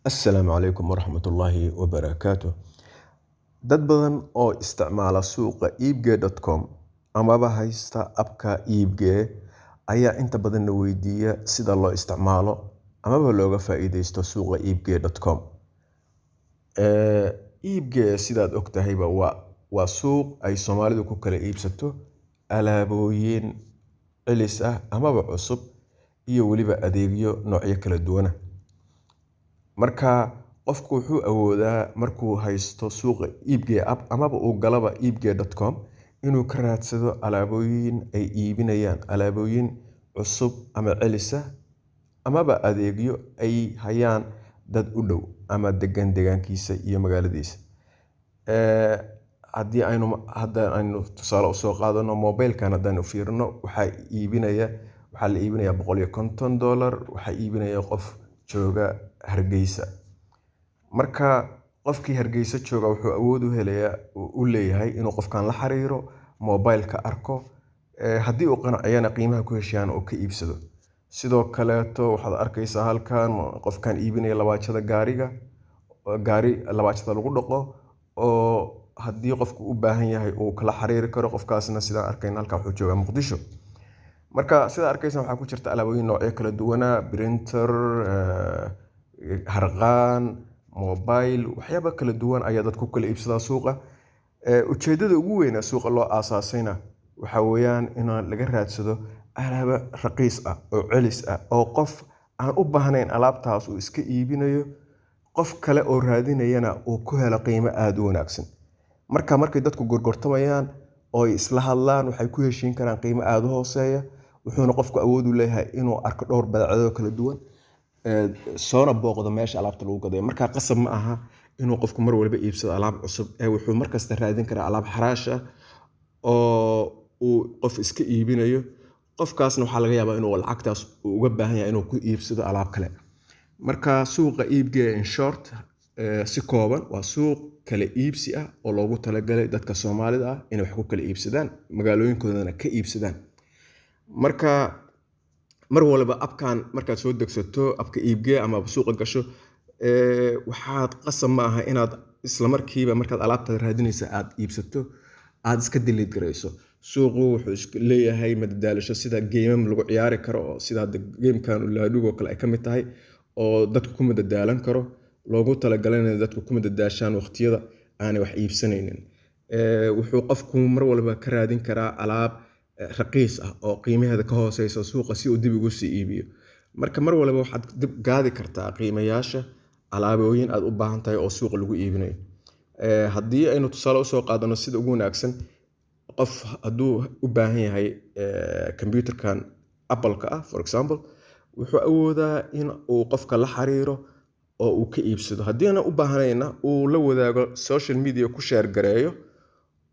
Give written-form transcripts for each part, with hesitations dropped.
Assalaamu calaykum waraxmatullaahi wabarakaatuh. Dad badan oo isticmaala suuqa eBay.com amaba haysta abka eBay ayaa inta badan na weydiiya sida loo isticmaalo amaba looga faa'iideysto suuqa eBay.com. eBay sidaad ogtahayba waa suuq ay Soomaalidu ku kala iibsato alaabooyin celis ah amaba cusub iyo weliba adeegyo noocyo kala duwan. Marka qofku wuxuu awoodaa markuu haysto suuqa eBay app amaba uu galaba eBay.com inuu ka raadsado alaabooyin ay iibinayaan, alaabooyin cusub ama celis ah amaba adeegyo ay hayaan dad u dhow ama deegaankiisa iyo magaaladiisa. Haddii aynu tusaale usoo qaadano mobilkan haddaan u fiirino waxaa la iibinayaa $150, waxaa iibinaya qof jooga Hargeysa. Marka qofkii Hargeysa jooga wuxuu awood u leeyahay inuu qofkan la xiriiro, mobilka arko, haddii uu qanciyana qiimaha ku heshiiyaan oo ka iibsado. Sidoo kaleeto waxaad arkaysaa halkan qofkan iibinaya labaajada gaari labaajada lagu dhaqo oo haddii qofku u baahan yahay uu kala xiriiri karo. Qofkaasna sidaan arkayna halkan wuxuu joogaa Muqdisho. Marka sida arkaysan waxaa ku jirta alaabooyin noocyo kala duwana, printer, harqaan, mobile, waxyaabo kala duwan ayaa dadku kala iibsadaa suuqa. Ujeedada ugu weyn ee suuqa loo aasaasayna waxa weeyaan in laga raadsado alaabo raqiis ah oo celis ah oo qof aan u baahnayn alaabtaas uu iska iibinayo, qof kale oo raadinayana uu ku helo qiimo aad u wanaagsan. Markay dadku gorgortamayaan oo isla hadlaan waxay ku heshiin karaan qiimo aad u hooseeya. Wuxuuna qofku awood u leeyahay inuu arko dhowr badeecado kala duwan, soona booqdo meesha alaabta lagu gaday. Marka qasab ma aha inuu qofku mar walba iibsado alaab cusub, wuxuu markasta raadin karaa alaab xaraash ah oo uu qof iska iibinayo. Qofkaasna waxaa laga yaabaa inuu lacagtaas uga baahan yahay inuu ku iibsado alaab kale. Marka suuqa eBay in short si kooban waa suuq kala iibsi ah oo loogu talagalay dadka Soomaalida ah inay wax ku kala iibsadaan, magaalooyinkoodana ka iibsadaan. Marka mar walba abkan markaad soo degsato abka eBay ama suuqa gasho, waxaad qasab ma aha inaad isla markiiba markaad alaabta raadinaysa aad iibsato aad iska delete gareyso. Suuqu wuxuu leeyahay madadaalasho sida game lagu ciyaari karo oo sida gamekan Laadhugo kale ay kamid tahay oo dadku ku madadaalan karo, loogu talagalay in dadku ku madadaashaan waqtiyada aan wax iibsanaynin. Wuxuu qofku mar walba ka raadin karaa alaab raqiis ah oo qiimaheeda ka hooseysa suuqa si uu dib ugu sii iibiyo. Marka mar walba waxaad dib gaadi kartaa qiimayaasha alaabooyin aad u baahan tahay oo suuqa lagu iibinayo. Haddii aynu tusaale usoo qaadano sida ugu wanaagsan, qof hadduu u baahan yahay computerkan Apple-ka ah for example, wuxuu awoodaa in uu qofka la xiriiro oo uu ka iibsado. Haddii aan u baahnayna uu la wadaago social media ku share gareeyo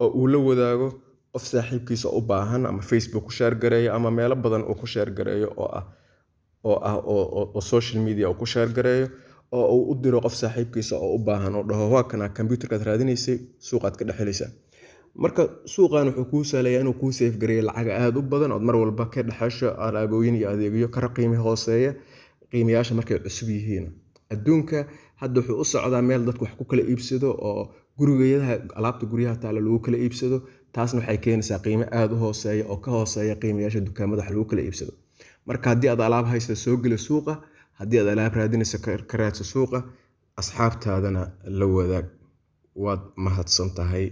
oo uu la wadaago qof saaxiibkiisa u baahan ama Facebook ku share gareeyo ama meelo badan oo ku share gareeyo oo social media ku share gareeyo oo uu u diro qof saaxiibkiisa oo u baahan oo dhaho waa kana computerkaad raadinaysay suuqaad ka dhaxelaysaa. Marka suuqan wuxuu kuu sahlayaa inuu kuu save gareeyo lacag aad u badan oo mar walba ka dhaxasho alaabooyin iyo adeegyo ka qiimo hooseeya qiimayaasha markay cusub yihiin. Adduunka hadda wuxuu u socdaa meel dadku wax ku kala iibsado oo alaabta guryaha taala lagu kala iibsado. Taasna waxay keenaysaa qiimo aad u hooseeya oo ka hooseeya qiimayaasha dukaamada wax lagu kala iibsado. Marka haddii aad alaab haysto soo gali suuqa, haddii aad alaab raadinayso ka raadso suuqa, asxaabtaadana la wadaag. Waad mahadsantahay.